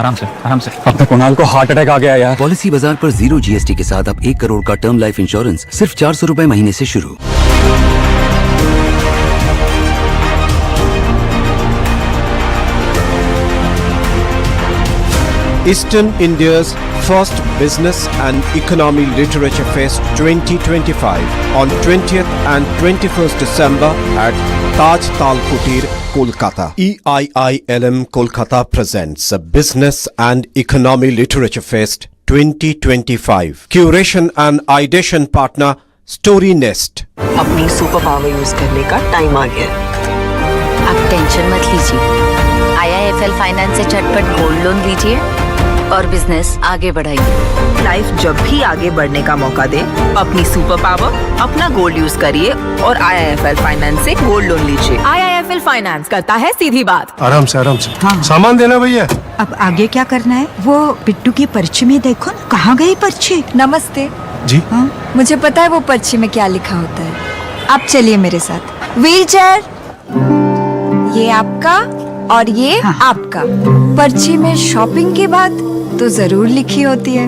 आराम से अपने कुणाल को हार्ट अटैक आ गया यार। पॉलिसी बाजार पर 0 GST के साथ अब 1 करोड़ का टर्म लाइफ इंश्योरेंस सिर्फ 400 रुपए महीने से शुरू। Eastern India's first business and economy literature fest 2025 on 20th and 21st December at Taj Tal Kutir, Kolkata. EIILM Kolkata presents a business and economy literature fest 2025. Curation and ideation partner Story Nest. अपनी super power use करने का time आ गया। आप tension मत लीजिए, IIFL finance से झटपट gold loan लीजिए और बिजनेस आगे बढ़ाइए। लाइफ जब भी आगे बढ़ने का मौका दे, अपनी सुपर पावर, अपना गोल्ड यूज करिए और IIFL फाइनेंस से गोल्ड लोन लीजिए। IIFL फाइनेंस करता है सीधी बात। आराम से हाँ। सामान देना भैया। अब आगे क्या करना है? वो बिट्टू की पर्ची में देखो ना, कहाँ गई पर्ची? नमस्ते जी। हाँ, मुझे पता है वो पर्ची में क्या लिखा होता है। आप चलिए मेरे साथ। व्हील चेयर, ये आपका और ये आपका। पर्ची में शॉपिंग की बात तो जरूर लिखी होती है।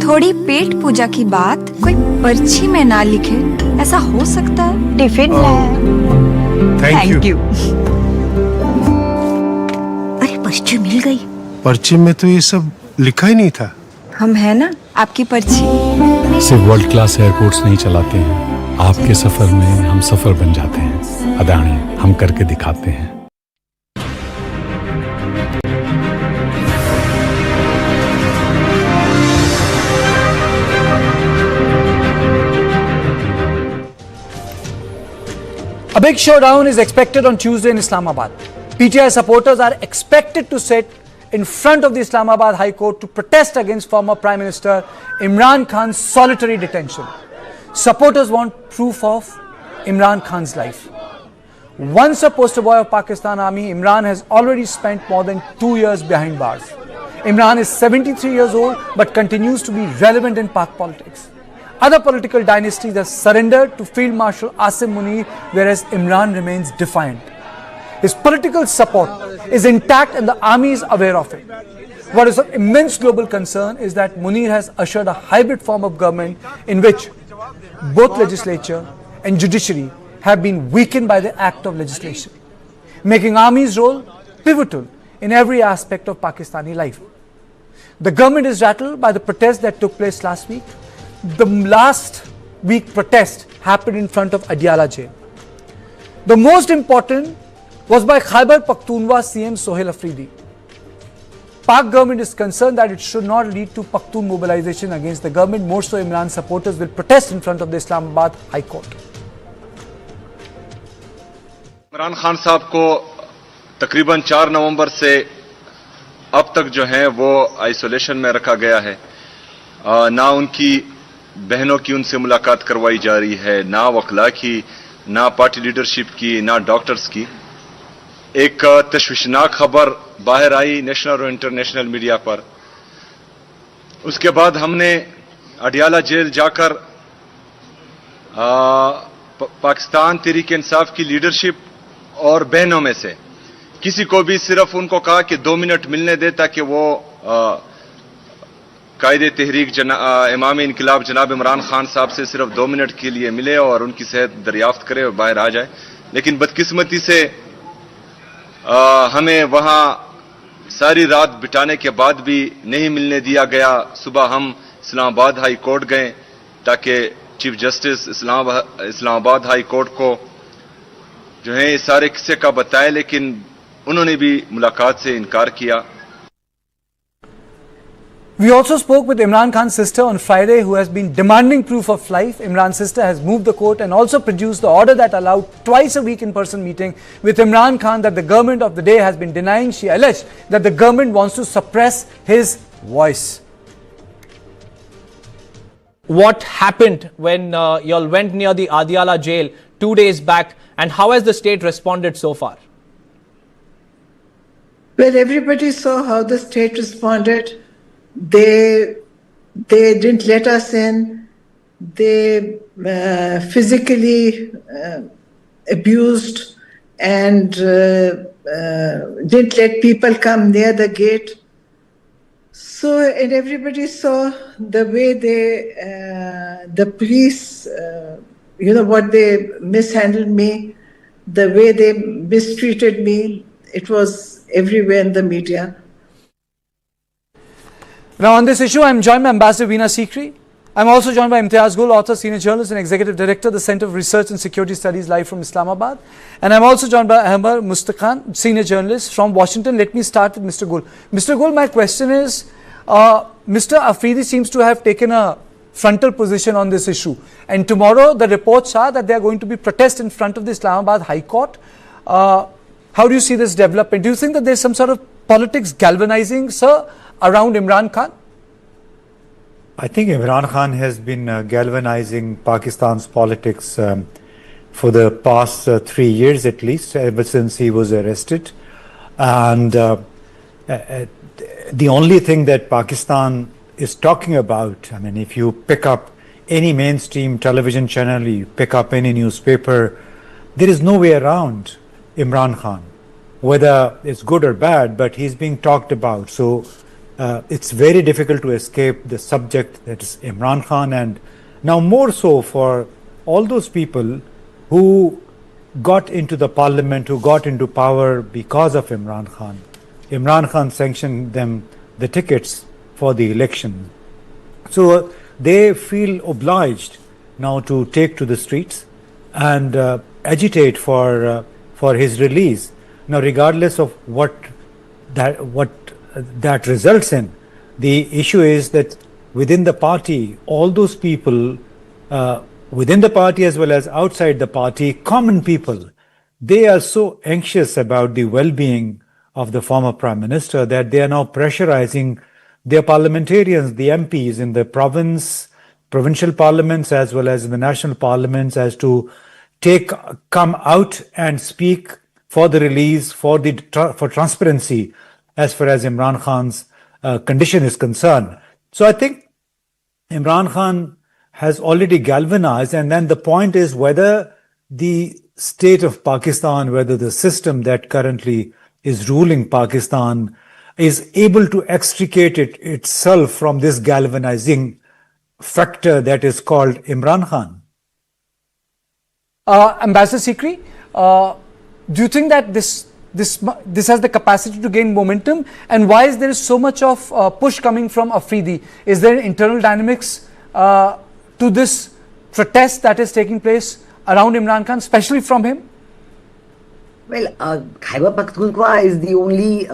थोड़ी पेट पूजा की बात कोई पर्ची में ना लिखे, ऐसा हो सकता है? Tiffin thank you. अरे पर्ची मिल गई। पर्ची में तो ये सब लिखा ही नहीं था। हम है ना आपकी पर्ची। सिर्फ वर्ल्ड क्लास एयरपोर्ट्स नहीं चलाते हैं, आपके सफर में हम सफर बन जाते हैं। अदानी हम करके दिखाते हैं। A big showdown is expected on Tuesday in Islamabad. PTI supporters are expected to sit in front of the Islamabad High Court to protest against former Prime Minister Imran Khan's solitary detention. Supporters want proof of Imran Khan's life. Once a poster boy of Pakistani Army, Imran has already spent more than 2 years behind bars. Imran is 73 years old but continues to be relevant in Pak politics. Other political dynasties have surrendered to Field Marshal Asim Munir, whereas Imran remains defiant. His political support is intact and the army is aware of it. What is of immense global concern is that Munir has ushered a hybrid form of government in which both legislature and judiciary have been weakened by the act of legislation, making army's role pivotal in every aspect of Pakistani life. The government is rattled by the protests that took place last week. The last week protest happened in front of Adiala jail. The most important was by Khyber Pakhtunkhwa CM Sohail Afridi. Pak government is concerned that it should not lead to Pakhtun mobilization against the government. More so, Imran supporters will protest in front of the Islamabad High Court. Imran Khan साहब को तकरीबन 4 नवंबर से अब तक जो है वो isolation में रखा गया है। ना उनकी बहनों की उनसे मुलाकात करवाई जा रही है, ना वकला की, ना पार्टी लीडरशिप की, ना डॉक्टर्स की। एक तशवीशनाक खबर बाहर आई नेशनल और इंटरनेशनल मीडिया पर। उसके बाद हमने अडियाला जेल जाकर पाकिस्तान तहरीक इंसाफ की लीडरशिप और बहनों में से किसी को भी सिर्फ उनको कहा कि 2 मिनट मिलने दे ताकि वो कायदे तहरीक इमाम इनकलाब जनाब इमरान खान साहब से सिर्फ 2 मिनट के लिए मिले और उनकी सेहत दरियाफ्त करे और बाहर आ जाए। लेकिन बदकिस्मती से हमें वहां सारी रात बिताने के बाद भी नहीं मिलने दिया गया। सुबह हम इस्लामाबाद हाई कोर्ट गए ताकि chief justice Islamabad high court को जो है इस सारे किस्से का बताए, लेकिन उन्होंने भी मुलाकात से इनकार किया। We also spoke with Imran Khan's sister on Friday, who has been demanding proof of life. Imran's sister has moved the court and also produced the order that allowed twice a week in-person meeting with Imran Khan that the government of the day has been denying. She alleged that the government wants to suppress his voice. What happened when y'all went near the Adiala jail 2 days back, and how has the state responded so far? Well, everybody saw how the state responded. They didn't let us in. They physically abused and didn't let people come near the gate. So, and everybody saw the way the police, what they mishandled me, the way they mistreated me. It was everywhere in the media. Now, on this issue, I'm joined by Ambassador Veena Sikri. I'm also joined by Imtiaz Gul, author, senior journalist and executive director, the Center for Research and Security Studies, live from Islamabad. And I'm also joined by Ahmad Mustaqan, senior journalist from Washington. Let me start with Mr. Gul. Mr. Gul, my question is, Mr. Afridi seems to have taken a frontal position on this issue. And tomorrow, the reports are that there are going to be protests in front of the Islamabad High Court. How do you see this development? Do you think that there's some sort of politics galvanizing, sir, around Imran Khan? I think Imran Khan has been galvanizing Pakistan's politics for the past 3 years at least, ever since he was arrested. And the only thing that Pakistan is talking about, I mean, if you pick up any mainstream television channel, you pick up any newspaper, there is no way around Imran Khan, whether it's good or bad, but he's being talked about. So it's very difficult to escape the subject that is Imran Khan, and now more so for all those people who got into the parliament, who got into power because of Imran Khan. Imran Khan sanctioned them the tickets for the election. So they feel obliged now to take to the streets and agitate for his release. Now, regardless of what that results in, the issue is that within the party, all those people within the party as well as outside the party, common people, they are so anxious about the well-being of the former Prime Minister that they are now pressurizing their parliamentarians, the MPs in the provincial parliaments as well as in the national parliaments, as to come out and speak for the release, for transparency as far as Imran Khan's condition is concerned. So I think Imran Khan has already galvanized, and then the point is whether the state of Pakistan, whether the system that currently is ruling Pakistan is able to extricate itself from this galvanizing factor that is called Imran Khan. Ambassador Sikri, do you think that this has the capacity to gain momentum, and why is there so much of push coming from Afridi? Is there internal dynamics to this protest that is taking place around Imran Khan, especially from him? Well, Khyber Pakhtunkhwa is the only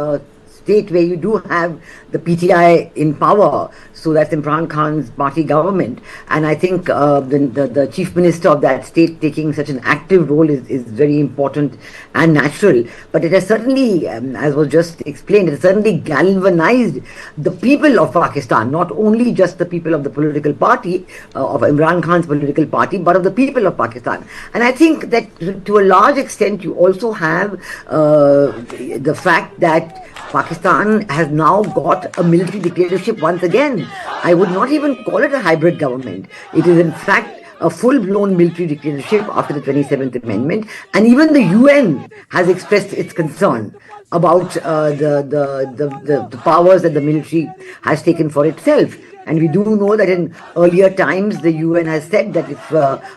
state where you do have the PTI in power, so that's Imran Khan's party government, and I think the chief minister of that state taking such an active role is very important and natural. But it has certainly, as was just explained, it has certainly galvanized the people of Pakistan, not only just the people of the political party, of Imran Khan's political party, but of the people of Pakistan. And I think that to a large extent you also have the fact that Pakistan has now got a military dictatorship once again. I would not even call it a hybrid government. It is in fact a full-blown military dictatorship after the 27th Amendment, and even the UN has expressed its concern about the powers that the military has taken for itself. And we do know that in earlier times the UN has said that if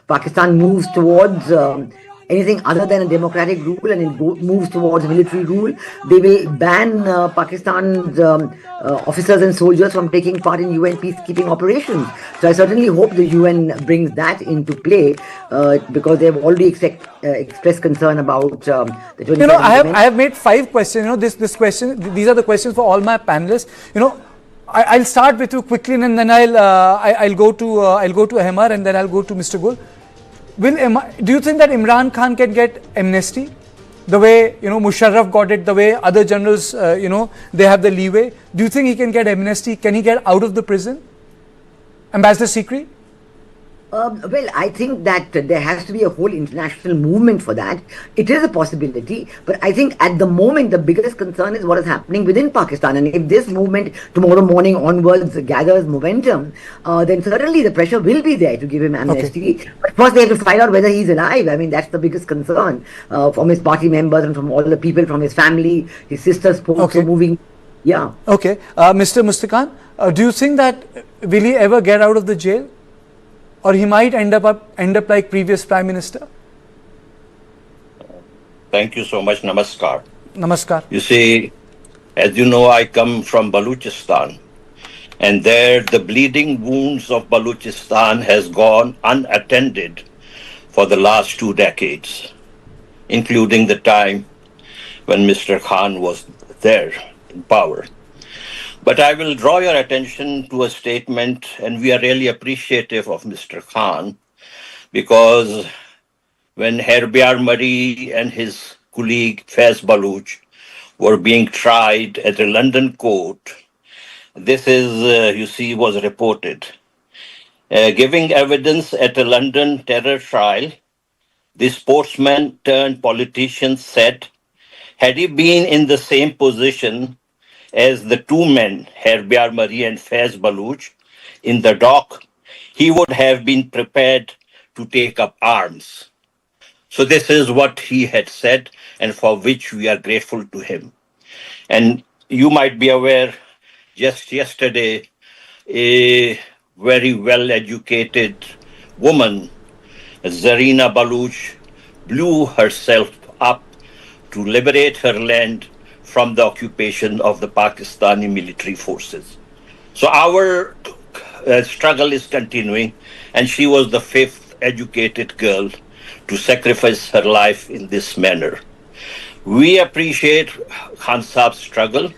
Pakistan moves towards anything other than a democratic rule and it moves towards military rule, they will ban Pakistan's officers and soldiers from taking part in UN peacekeeping operations. So I certainly hope the UN brings that into play because they have already expressed concern about the 27th I have made 5 questions. This question, these are the questions for all my panelists. I'll start with you quickly, and then I'll go to Ahmad, and then I'll go to Mr. Gul. Do you think that Imran Khan can get amnesty the way Musharraf got it, the way other generals they have the leeway? Do you think he can get amnesty? Can he get out of the prison? Ambassador Sikri? Well, I think that there has to be a whole international movement for that. It is a possibility, but I think at the moment the biggest concern is what is happening within Pakistan. And if this movement tomorrow morning onwards gathers momentum, then certainly the pressure will be there to give him amnesty. Okay. But first they have to find out whether he's alive. I mean, that's the biggest concern from his party members and from all the people, from his family, his sister's folks who are moving. Yeah. Okay. Mr. Mustaqan, do you think that will he ever get out of the jail? Or he might end up like previous Prime Minister? Thank you so much. Namaskar. Namaskar. You see, as you know, I come from Balochistan. And there the bleeding wounds of Balochistan has gone unattended for the last 2 decades, including the time when Mr. Khan was there in power. But I will draw your attention to a statement, and we are really appreciative of Mr. Khan, because when Herbiar Mari and his colleague Faiz Baloch were being tried at a London court, this is, you see, was reported. Giving evidence at a London terror trial, the sportsman turned politician said, had he been in the same position as the 2 men, Herbiar Mari and Faiz Baloch, in the dock, he would have been prepared to take up arms. So this is what he had said, and for which we are grateful to him. And you might be aware, just yesterday, a very well-educated woman, Zarina Baloch, blew herself up to liberate her land from the occupation of the Pakistani military forces. So our struggle is continuing, and she was the 5th educated girl to sacrifice her life in this manner. We appreciate Khan Saab's struggle.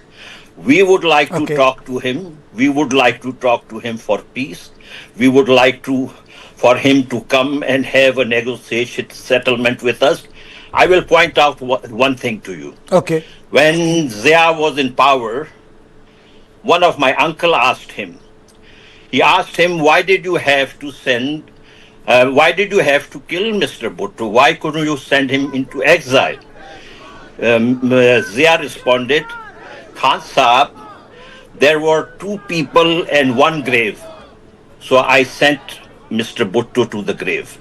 We would like to talk to him. We would like to talk to him for peace. We would like for him to come and have a negotiation settlement with us. I will point out one thing to you. Okay. When Zia was in power, one of my uncle asked him, why did you have to kill Mr. Bhutto? Why couldn't you send him into exile? Zia responded, Khan Saab, there were 2 people and 1 grave. So I sent Mr. Bhutto to the grave.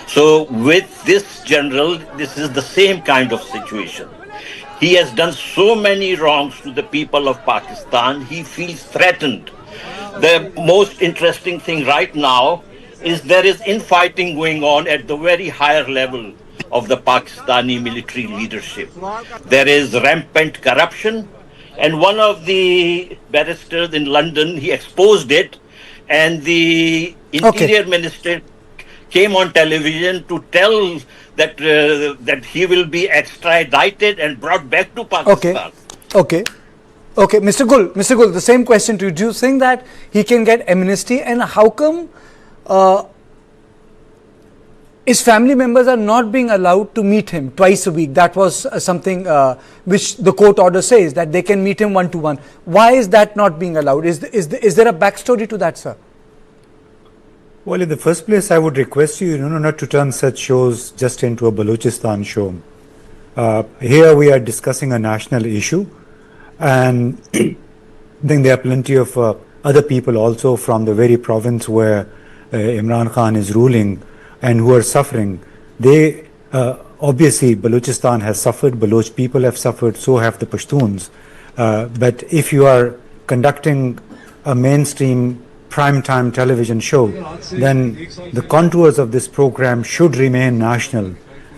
So with this general, this is the same kind of situation. He has done so many wrongs to the people of Pakistan. He feels threatened. The most interesting thing right now is there is infighting going on at the very higher level of the Pakistani military leadership. There is rampant corruption, and one of the barristers in London, he exposed it, and the Interior Minister came on television to tell that that he will be extradited and brought back to Pakistan. Okay, Mr. Gul, the same question to you. Do you think that he can get amnesty, and how come his family members are not being allowed to meet him twice a week? That was something which the court order says, that they can meet him 1-to-1. Why is that not being allowed? Is there a backstory to that, sir? Well, in the first place, I would request you, not to turn such shows just into a Balochistan show. Here we are discussing a national issue, and I think there are plenty of other people also from the very province where Imran Khan is ruling and who are suffering. They obviously, Balochistan has suffered, Baloch people have suffered, so have the Pashtuns. But if you are conducting a mainstream prime-time television show, then the contours of this program should remain national.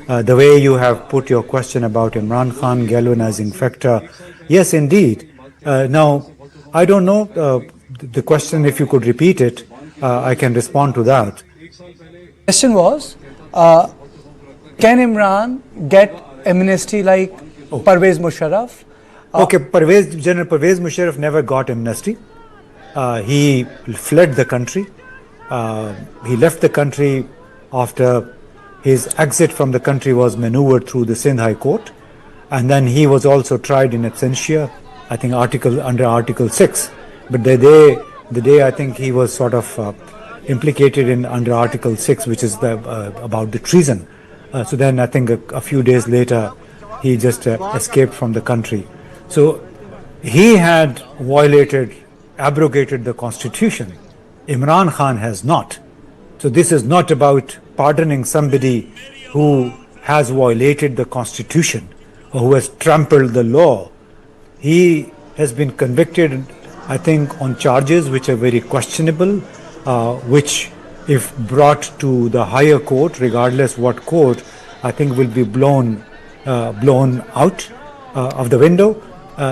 The way you have put your question about Imran Khan galvanizing factor, yes, indeed. Now, I don't know the question, if you could repeat it, I can respond to that. The question was, can Imran get amnesty like Pervez Musharraf? General Pervez Musharraf never got amnesty. He fled the country. He left the country after his exit from the country was maneuvered through the Sindh High Court, and then he was also tried in absentia, I think under Article 6. But the day I think he was sort of implicated in under Article 6, which is about the treason. So then I think a few days later, he just escaped from the country. So he had abrogated the constitution. Imran Khan has not. So this is not about pardoning somebody who has violated the constitution or who has trampled the law. He has been convicted, I think, on charges which are very questionable, which if brought to the higher court, regardless what court, I think will be blown out of the window,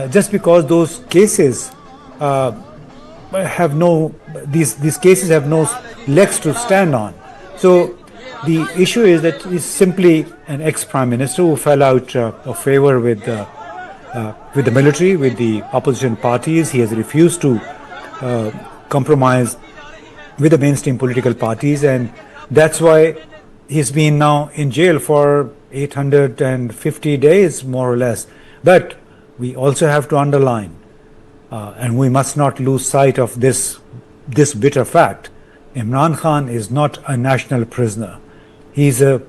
just because those cases these cases have no legs to stand on. So the issue is that he's simply an ex-prime minister who fell out of favor with the military, with the opposition parties. He has refused to compromise with the mainstream political parties, and that's why he's been now in jail for 850 days, more or less. But we also have to underline, and we must not lose sight of this bitter fact. Imran Khan is not a national prisoner. He's an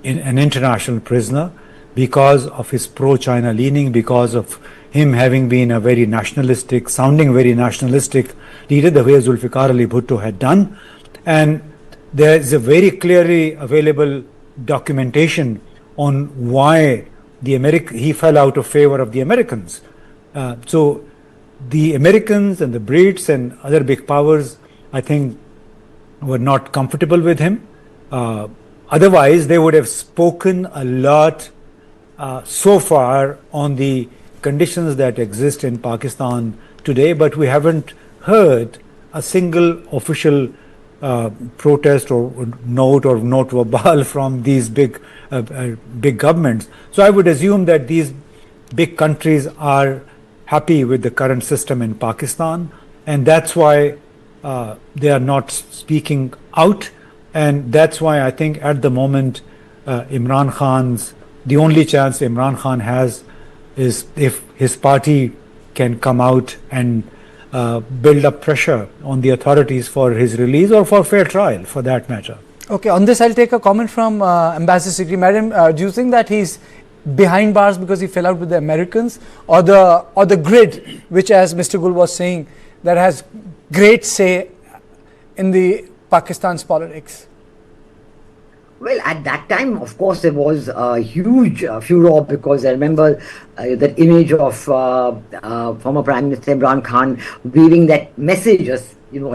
international prisoner because of his pro-China leaning, because of him having been a very nationalistic, sounding very nationalistic leader, the way Zulfikar Ali Bhutto had done. And there is a very clearly available documentation on why he fell out of favor of the Americans. So the Americans and the Brits and other big powers, I think, were not comfortable with him. Otherwise, they would have spoken a lot so far on the conditions that exist in Pakistan today, but we haven't heard a single official protest or note verbal from these big governments. So I would assume that these big countries are happy with the current system in Pakistan, and that's why they are not speaking out. And that's why I think at the moment the only chance Imran Khan has is if his party can come out and build up pressure on the authorities for his release or for fair trial, for that matter. Okay, on this I'll take a comment from Ambassador Sikri. Madam, do you think that he's behind bars because he fell out with the Americans, or the grid, which, as Mr. Gul was saying, that has great say in the Pakistan's politics? Well, at that time, of course, there was a huge furor, because I remember that image of former Prime Minister Imran Khan waving that message, a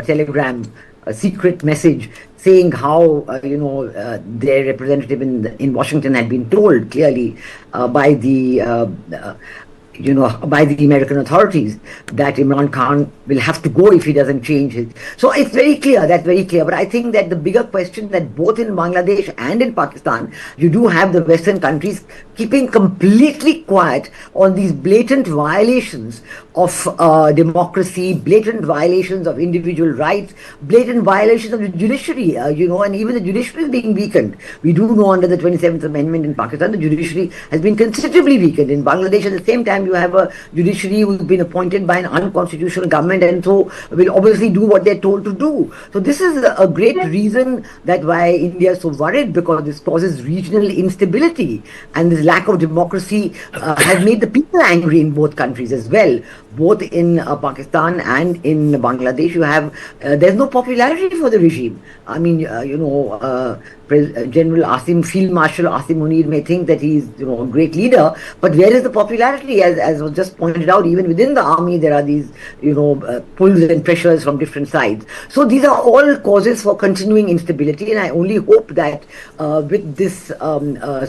telegram, a secret message, saying how their representative in Washington had been told clearly by the American authorities that Imran Khan will have to go if he doesn't change it. So it's very clear, that's very clear. But I think that the bigger question that both in Bangladesh and in Pakistan, you do have the Western countries keeping completely quiet on these blatant violations of democracy, blatant violations of individual rights, blatant violations of the judiciary, and even the judiciary is being weakened. We do know under the 27th Amendment in Pakistan, the judiciary has been considerably weakened. In Bangladesh, at the same time, you have a judiciary who's been appointed by an unconstitutional government, and so will obviously do what they're told to do. So this is a great reason that why India is so worried, because this causes regional instability, and this lack of democracy has made the people angry in both countries as well. Both in Pakistan and in Bangladesh, you have there's no popularity for the regime. I mean, General Field Marshal Asim Munir may think that he's a great leader, but where is the popularity? As was just pointed out, even within the army there are these pulls and pressures from different sides. So these are all causes for continuing instability, and I only hope that with this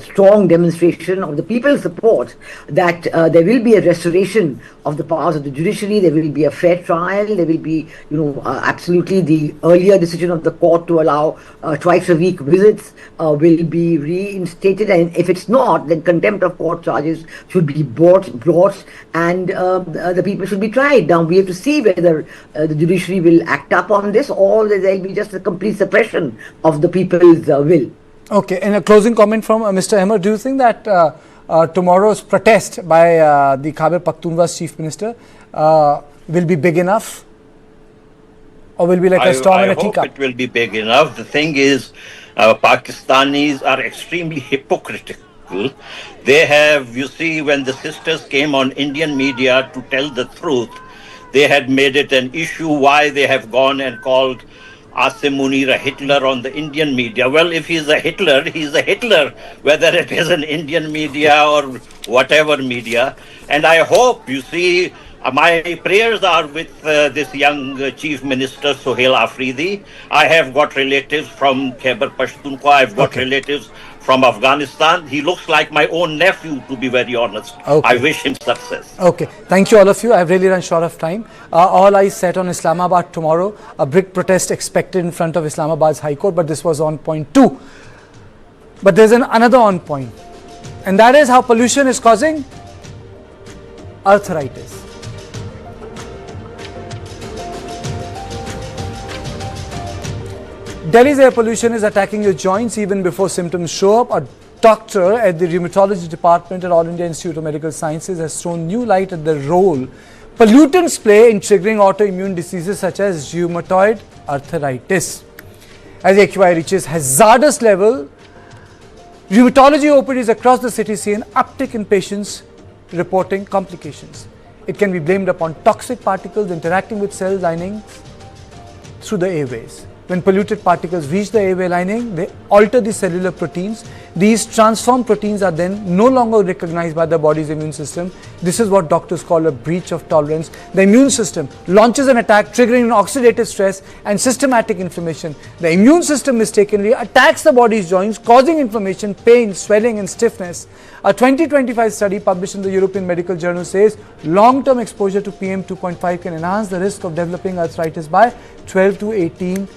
strong demonstration of the people's support, that there will be a restoration of the powers of the judiciary, there will be a fair trial, there will be absolutely the earlier decision of the court to allow twice a week visits will be reinstated, and if it's not, then contempt of court charges should be brought and the people should be tried. Now we have to see whether the judiciary will act up on this, or there will be just a complete suppression of the people's will. Okay, and a closing comment from Mr. Ahmed. Do you think that tomorrow's protest by the Khyber Pakhtunkhwa's chief minister will be big enough, Or will be like a storm in a I hope teacup? it will be big enough. The thing is, Pakistanis are extremely hypocritical. They have, you see, when the sisters came on Indian media to tell the truth, they had made it an issue why they have gone and called Asim Munir a Hitler on the Indian media. Well, if he's a Hitler, whether it is an Indian media or whatever media. And I hope, you see, my prayers are with this young Chief Minister, Sohail Afridi. I have got relatives from Khyber Pakhtunkhwa. I've got relatives from Afghanistan. He looks like my own nephew, to be very honest. I wish him success. Okay, thank you all of you. I've really run short of time. All eyes set on Islamabad tomorrow. A big protest expected in front of Islamabad's High Court, but this was on point 2. But there's another on point, and that is how pollution is causing arthritis. Delhi's air pollution is attacking your joints even before symptoms show up. A doctor at the rheumatology department at All India Institute of Medical Sciences has thrown new light at the role pollutants play in triggering autoimmune diseases such as rheumatoid arthritis. As AQI reaches hazardous level, rheumatology OPDs across the city see an uptick in patients reporting complications. It can be blamed upon toxic particles interacting with cell linings through the airways. When polluted particles reach the airway lining, they alter the cellular proteins. These transformed proteins are then no longer recognized by the body's immune system. This is what doctors call a breach of tolerance. The immune system launches an attack, triggering an oxidative stress and systematic inflammation. The immune system mistakenly attacks the body's joints, causing inflammation, pain, swelling and stiffness. A 2025 study published in the European Medical Journal says long-term exposure to PM 2.5 can enhance the risk of developing arthritis by 12 to 18%.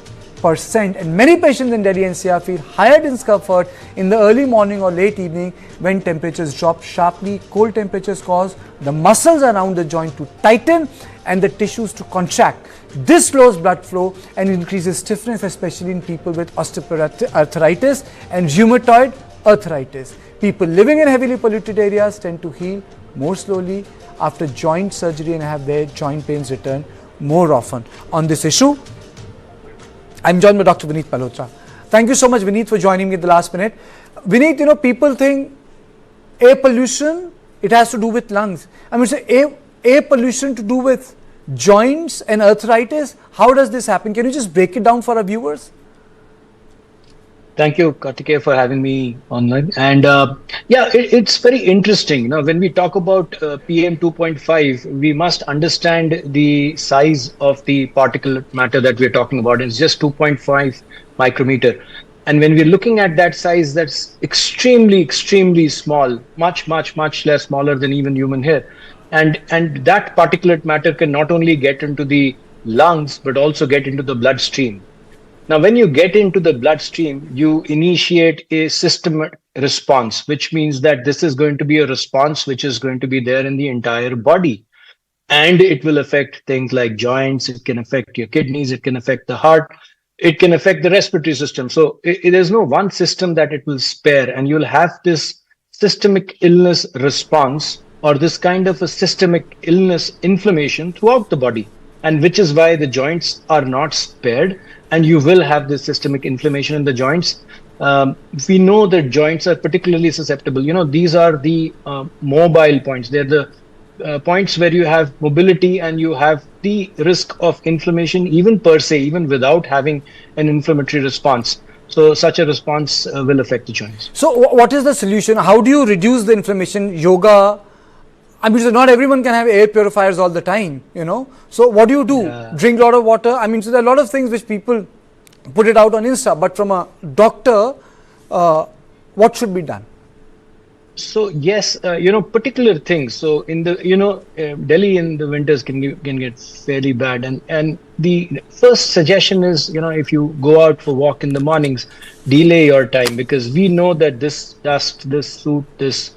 And many patients in Delhi NCR feel higher discomfort in the early morning or late evening when temperatures drop sharply. Cold temperatures cause the muscles around the joint to tighten and the tissues to contract. This slows blood flow and increases stiffness, especially in people with osteoarthritis and rheumatoid arthritis. People living in heavily polluted areas tend to heal more slowly after joint surgery and have their joint pains return more often. On this issue, I'm joined by Dr. Vineet Malhotra. Thank you so much, Vineet, for joining me at the last minute. Vineet, you know, people think air pollution, it has to do with lungs. I mean, air pollution to do with joints and arthritis. How does this happen? Can you just break it down for our viewers? Thank you, Kartikeya, for having me online. And yeah, it's very interesting. You know, when we talk about PM 2.5, we must understand the size of the particulate matter that we're talking about. It's just 2.5 micrometer. And when we're looking at that size, that's extremely, extremely small, much less smaller than even human hair. And that particulate matter can not only get into the lungs, but also get into the bloodstream. Now, when you get into the bloodstream, you initiate a system response, which means that this is going to be a response which is going to be there in the entire body. And it will affect things like joints, it can affect your kidneys, it can affect the heart, it can affect the respiratory system. So there's no one system that it will spare, and you'll have this systemic illness response or this kind of a systemic illness inflammation throughout the body. And which is why the joints are not spared, and you will have this systemic inflammation in the joints. We know that joints are particularly susceptible. You know, these are the mobile points. They're the points where you have mobility and you have the risk of inflammation even per se, even without having an inflammatory response. So such a response will affect the joints. So what is the solution? How do you reduce the inflammation? Yoga? I mean, so not everyone can have air purifiers all the time, you know. So what do you do? Yeah. Drink a lot of water? I mean, so there are a lot of things which people put it out on Insta, but from a doctor, what should be done? So yes, you know, particular things. So in the, you know, Delhi in the winters can get fairly bad. And the first suggestion is, you know, if you go out for walk in the mornings, delay your time, because we know that this dust, this soot, this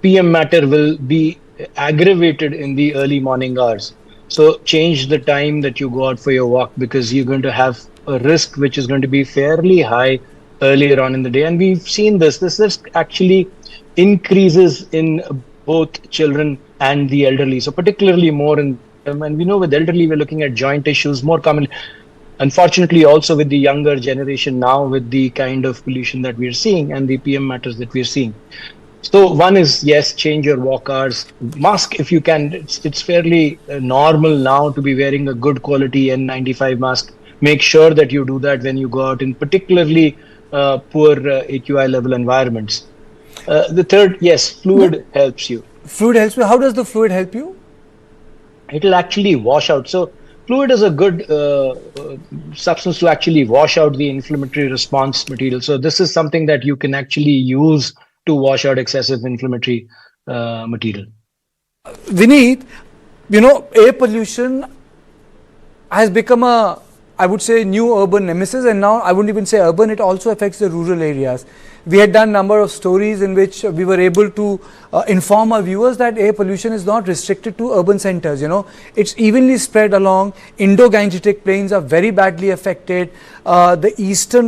PM matter will be aggravated in the early morning hours. So change the time that you go out for your walk, because you're going to have a risk which is going to be fairly high earlier on in the day. And we've seen this risk actually increases in both children and the elderly. So particularly more in And we know with elderly, we're looking at joint issues more commonly. Unfortunately, also with the younger generation now, with the kind of pollution that we're seeing and the PM matters that we're seeing. So one is, yes, change your walk hours. Mask, if you can, it's fairly normal now to be wearing a good quality N95 mask. Make sure that you do that when you go out in particularly poor AQI level environments. The third, yes, fluid helps you. Fluid helps you. How does the fluid help you? It will actually wash out. So fluid is a good substance to actually wash out the inflammatory response material. So this is something that you can actually use to wash out excessive inflammatory material. Vineet, you know, air pollution has become a, I would say, new urban nemesis, and now I wouldn't even say urban, it also affects the rural areas. We had done a number of stories in which we were able to inform our viewers that air pollution is not restricted to urban centers, you know. It's evenly spread along. Indo-Gangetic plains are very badly affected. The eastern